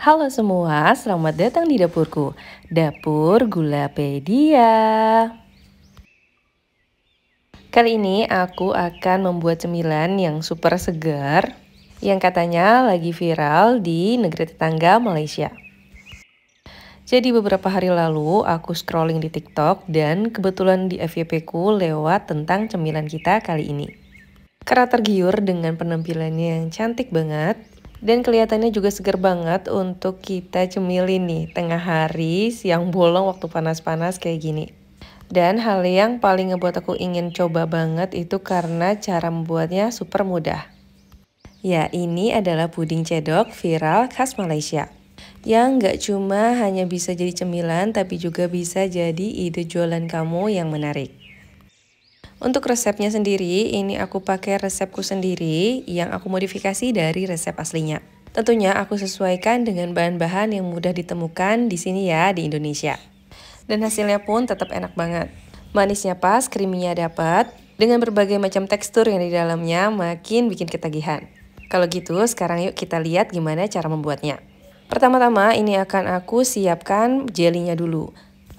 Halo semua, selamat datang di dapurku, Dapur Gulapedia. Kali ini aku akan membuat cemilan yang super segar, yang katanya lagi viral di negeri tetangga Malaysia. Jadi beberapa hari lalu aku scrolling di TikTok dan kebetulan di FYP ku lewat tentang cemilan kita kali ini. Karena tergiur dengan penampilannya yang cantik banget, dan kelihatannya juga seger banget untuk kita cemilin nih tengah hari, siang bolong waktu panas-panas kayak gini. Dan hal yang paling ngebuat aku ingin coba banget itu karena cara membuatnya super mudah. Ya, ini adalah puding cedok viral khas Malaysia. Yang nggak cuma hanya bisa jadi cemilan, tapi juga bisa jadi ide jualan kamu yang menarik. Untuk resepnya sendiri, ini aku pakai resepku sendiri yang aku modifikasi dari resep aslinya. Tentunya aku sesuaikan dengan bahan-bahan yang mudah ditemukan di sini ya, di Indonesia. Dan hasilnya pun tetap enak banget. Manisnya pas, creamy-nya dapat, dengan berbagai macam tekstur yang di dalamnya makin bikin ketagihan. Kalau gitu, sekarang yuk kita lihat gimana cara membuatnya. Pertama-tama ini akan aku siapkan jelinya dulu.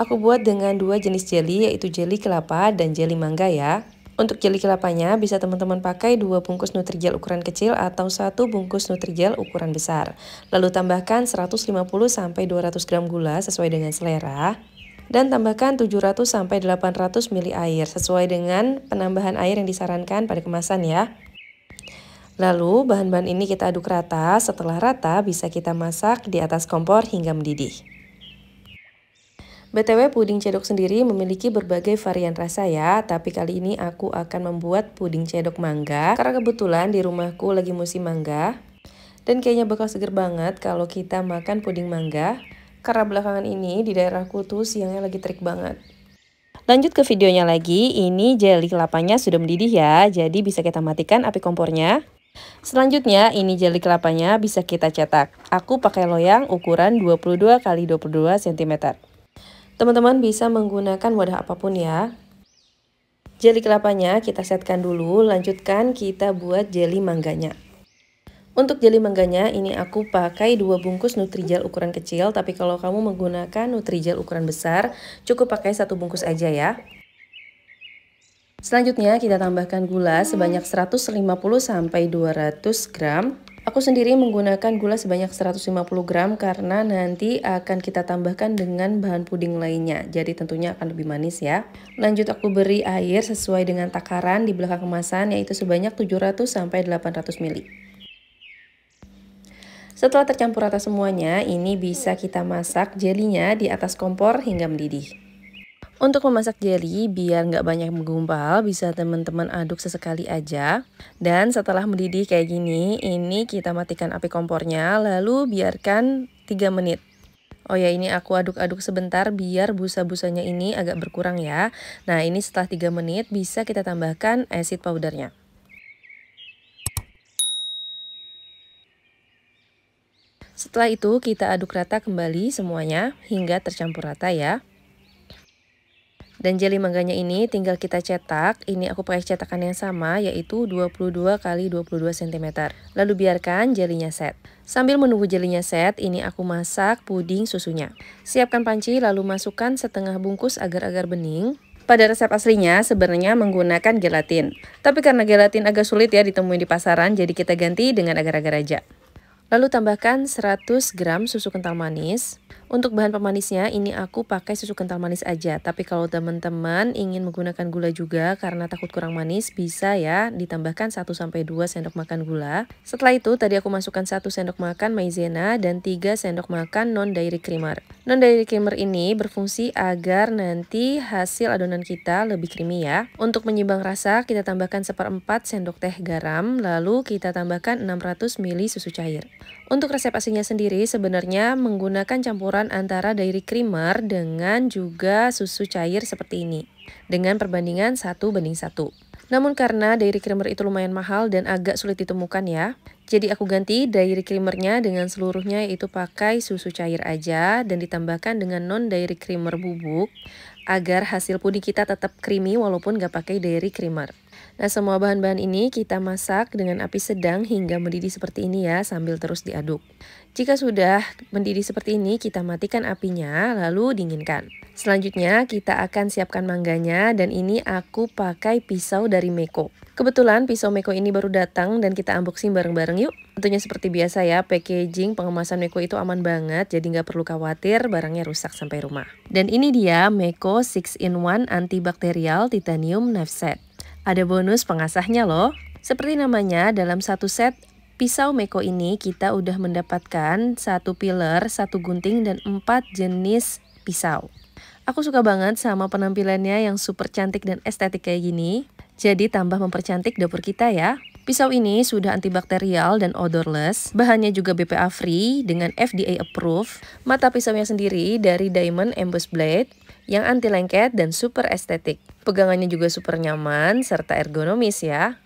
Aku buat dengan dua jenis jeli, yaitu jeli kelapa dan jeli mangga ya. Untuk jeli kelapanya bisa teman-teman pakai 2 bungkus Nutrijel ukuran kecil atau 1 bungkus Nutrijel ukuran besar. Lalu tambahkan 150-200 gram gula sesuai dengan selera. Dan tambahkan 700-800 ml air sesuai dengan penambahan air yang disarankan pada kemasan ya. Lalu bahan-bahan ini kita aduk rata, setelah rata bisa kita masak di atas kompor hingga mendidih. BTW puding cedok sendiri memiliki berbagai varian rasa ya, tapi kali ini aku akan membuat puding cedok mangga karena kebetulan di rumahku lagi musim mangga. Dan kayaknya bakal seger banget kalau kita makan puding mangga, karena belakangan ini di daerahku tuh siangnya lagi terik banget. Lanjut ke videonya lagi, ini jeli kelapanya sudah mendidih ya, jadi bisa kita matikan api kompornya. Selanjutnya, ini jeli kelapanya bisa kita cetak. Aku pakai loyang ukuran 22 x 22 cm. Teman-teman bisa menggunakan wadah apapun ya. Jeli kelapanya kita setkan dulu, lanjutkan kita buat jeli mangganya. Untuk jeli mangganya ini aku pakai 2 bungkus Nutrijel ukuran kecil, tapi kalau kamu menggunakan Nutrijel ukuran besar, cukup pakai 1 bungkus aja ya. Selanjutnya kita tambahkan gula sebanyak 150-200 gram. Aku sendiri menggunakan gula sebanyak 150 gram karena nanti akan kita tambahkan dengan bahan puding lainnya. Jadi tentunya akan lebih manis ya. Lanjut aku beri air sesuai dengan takaran di belakang kemasan yaitu sebanyak 700-800 ml. Setelah tercampur rata semuanya, ini bisa kita masak jelinya di atas kompor hingga mendidih. Untuk memasak jeli, biar nggak banyak menggumpal, bisa teman-teman aduk sesekali aja. Dan setelah mendidih kayak gini, ini kita matikan api kompornya, lalu biarkan 3 menit. Oh ya, ini aku aduk-aduk sebentar biar busa-busanya ini agak berkurang ya. Nah, ini setelah 3 menit bisa kita tambahkan acid powdernya. Setelah itu kita aduk rata kembali semuanya hingga tercampur rata ya. Dan jeli mangganya ini tinggal kita cetak, ini aku pakai cetakan yang sama yaitu 22 x 22 cm. Lalu biarkan jelinya set. Sambil menunggu jelinya set, ini aku masak puding susunya. Siapkan panci lalu masukkan setengah bungkus agar-agar bening. Pada resep aslinya sebenarnya menggunakan gelatin. Tapi karena gelatin agak sulit ya ditemuin di pasaran, jadi kita ganti dengan agar-agar aja. Lalu tambahkan 100 gram susu kental manis. Untuk bahan pemanisnya ini aku pakai susu kental manis aja. Tapi kalau teman-teman ingin menggunakan gula juga karena takut kurang manis, bisa ya ditambahkan 1-2 sendok makan gula. Setelah itu tadi aku masukkan 1 sendok makan maizena dan 3 sendok makan non-dairy creamer. Non-dairy creamer ini berfungsi agar nanti hasil adonan kita lebih creamy ya. Untuk menyimbang rasa kita tambahkan 1/4 sendok teh garam, lalu kita tambahkan 600 ml susu cair. Untuk resep aslinya sendiri sebenarnya menggunakan campuran antara dairy creamer dengan juga susu cair seperti ini. Dengan perbandingan 1:1. Namun karena dairy creamer itu lumayan mahal dan agak sulit ditemukan ya. Jadi aku ganti dairy creamernya dengan seluruhnya yaitu pakai susu cair aja dan ditambahkan dengan non-dairy creamer bubuk agar hasil puding kita tetap creamy walaupun gak pakai dairy creamer. Nah, semua bahan-bahan ini kita masak dengan api sedang hingga mendidih seperti ini ya, sambil terus diaduk. Jika sudah mendidih seperti ini, kita matikan apinya, lalu dinginkan. Selanjutnya, kita akan siapkan mangganya, dan ini aku pakai pisau dari Meko. Kebetulan pisau Meko ini baru datang dan kita unboxing bareng-bareng yuk. Tentunya seperti biasa ya, packaging pengemasan Meko itu aman banget, jadi nggak perlu khawatir barangnya rusak sampai rumah. Dan ini dia Meko 6-in-1 Antibakterial Titanium Knife Set. Ada bonus pengasahnya loh. Seperti namanya, dalam satu set pisau Meko ini kita udah mendapatkan 1 piler, 1 gunting, dan 4 jenis pisau. Aku suka banget sama penampilannya yang super cantik dan estetik kayak gini. Jadi tambah mempercantik dapur kita ya. Pisau ini sudah antibakterial dan odorless. Bahannya juga BPA free dengan FDA approved. Mata pisaunya sendiri dari diamond embossed blade yang anti lengket dan super estetik. Pegangannya juga super nyaman serta ergonomis ya.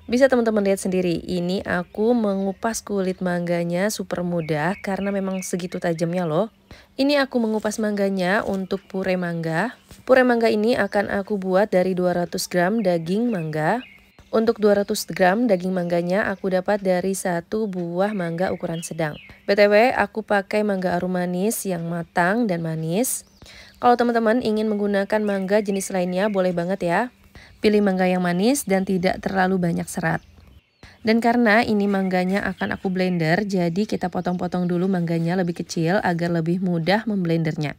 Bisa teman-teman lihat sendiri, ini aku mengupas kulit mangganya super mudah karena memang segitu tajamnya loh. Ini aku mengupas mangganya untuk pure mangga. Pure mangga ini akan aku buat dari 200 gram daging mangga. Untuk 200 gram daging mangganya aku dapat dari 1 buah mangga ukuran sedang. BTW, aku pakai mangga arum manis yang matang dan manis. Kalau teman-teman ingin menggunakan mangga jenis lainnya boleh banget ya. Pilih mangga yang manis dan tidak terlalu banyak serat. Dan karena ini mangganya akan aku blender, jadi kita potong-potong dulu mangganya lebih kecil agar lebih mudah memblendernya.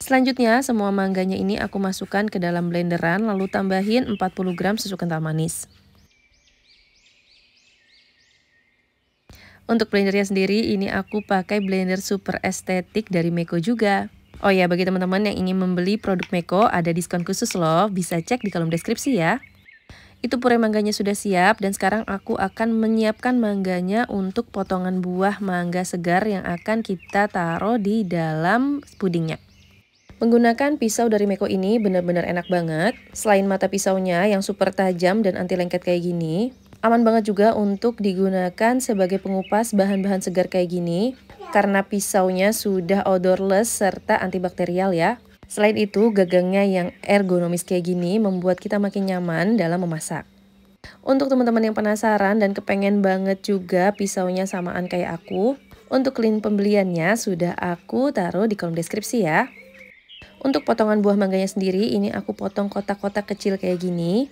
Selanjutnya semua mangganya ini aku masukkan ke dalam blenderan lalu tambahin 40 gram susu kental manis. Untuk blendernya sendiri ini aku pakai blender super estetik dari Meko juga. Oh ya, bagi teman-teman yang ingin membeli produk Meko ada diskon khusus loh, bisa cek di kolom deskripsi ya. Itu puree mangganya sudah siap dan sekarang aku akan menyiapkan mangganya untuk potongan buah mangga segar yang akan kita taruh di dalam pudingnya. Menggunakan pisau dari Meko ini benar-benar enak banget. Selain mata pisaunya yang super tajam dan anti lengket kayak gini, aman banget juga untuk digunakan sebagai pengupas bahan-bahan segar kayak gini. Karena pisaunya sudah odorless serta antibakterial ya. Selain itu, gagangnya yang ergonomis kayak gini membuat kita makin nyaman dalam memasak. Untuk teman-teman yang penasaran dan kepengen banget juga pisaunya samaan kayak aku, untuk link pembeliannya sudah aku taruh di kolom deskripsi ya. Untuk potongan buah mangganya sendiri, ini aku potong kotak-kotak kecil kayak gini.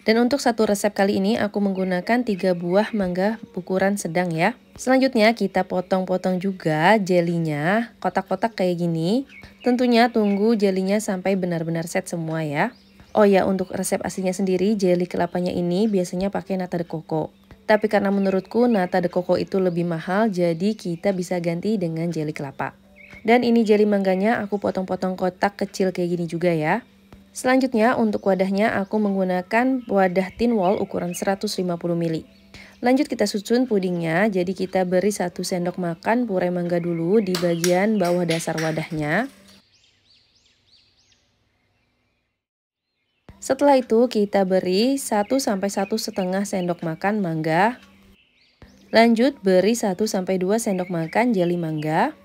Dan untuk satu resep kali ini aku menggunakan 3 buah mangga ukuran sedang ya. Selanjutnya kita potong-potong juga jelinya, kotak-kotak kayak gini. Tentunya tunggu jelinya sampai benar-benar set semua ya. Oh ya, untuk resep aslinya sendiri, jeli kelapanya ini biasanya pakai nata de coco. Tapi karena menurutku nata de coco itu lebih mahal, jadi kita bisa ganti dengan jeli kelapa. Dan ini jeli mangganya aku potong-potong kotak kecil kayak gini juga ya. Selanjutnya untuk wadahnya aku menggunakan wadah tin wall ukuran 150 ml. Lanjut kita susun pudingnya, jadi kita beri 1 sendok makan puree mangga dulu di bagian bawah dasar wadahnya. Setelah itu kita beri 1-1,5 sendok makan mangga. Lanjut beri 1-2 sendok makan jeli mangga.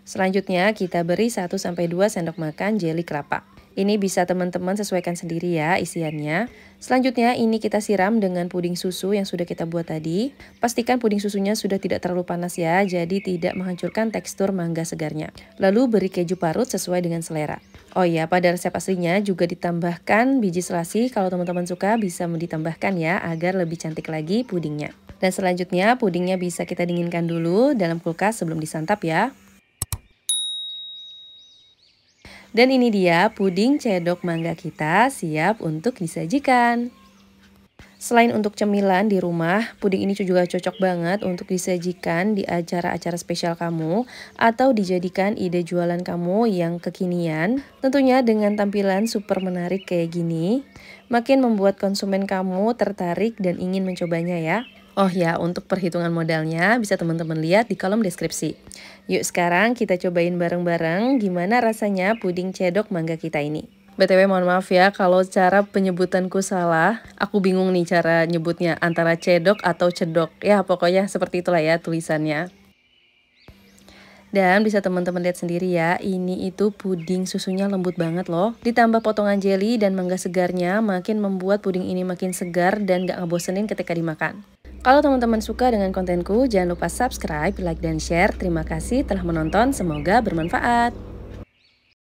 Selanjutnya kita beri 1-2 sendok makan jeli kelapa. Ini bisa teman-teman sesuaikan sendiri ya isiannya. Selanjutnya ini kita siram dengan puding susu yang sudah kita buat tadi. Pastikan puding susunya sudah tidak terlalu panas ya, jadi tidak menghancurkan tekstur mangga segarnya. Lalu beri keju parut sesuai dengan selera. Oh iya, pada resep aslinya juga ditambahkan biji selasi. Kalau teman-teman suka bisa ditambahkan ya, agar lebih cantik lagi pudingnya. Dan selanjutnya pudingnya bisa kita dinginkan dulu dalam kulkas sebelum disantap ya. Dan ini dia puding cedok mangga kita siap untuk disajikan. Selain untuk cemilan di rumah, puding ini juga cocok banget untuk disajikan di acara-acara spesial kamu atau dijadikan ide jualan kamu yang kekinian. Tentunya dengan tampilan super menarik kayak gini, makin membuat konsumen kamu tertarik dan ingin mencobanya ya. Oh ya, untuk perhitungan modalnya bisa teman-teman lihat di kolom deskripsi. Yuk sekarang kita cobain bareng-bareng gimana rasanya puding cedok mangga kita ini. BTW mohon maaf ya kalau cara penyebutanku salah. Aku bingung nih cara nyebutnya antara cedok atau cedok. Ya pokoknya seperti itulah ya tulisannya. Dan bisa teman-teman lihat sendiri ya, ini itu puding susunya lembut banget loh. Ditambah potongan jelly dan mangga segarnya makin membuat puding ini makin segar dan gak ngebosenin ketika dimakan. Kalau teman-teman suka dengan kontenku, jangan lupa subscribe, like, dan share. Terima kasih telah menonton, semoga bermanfaat.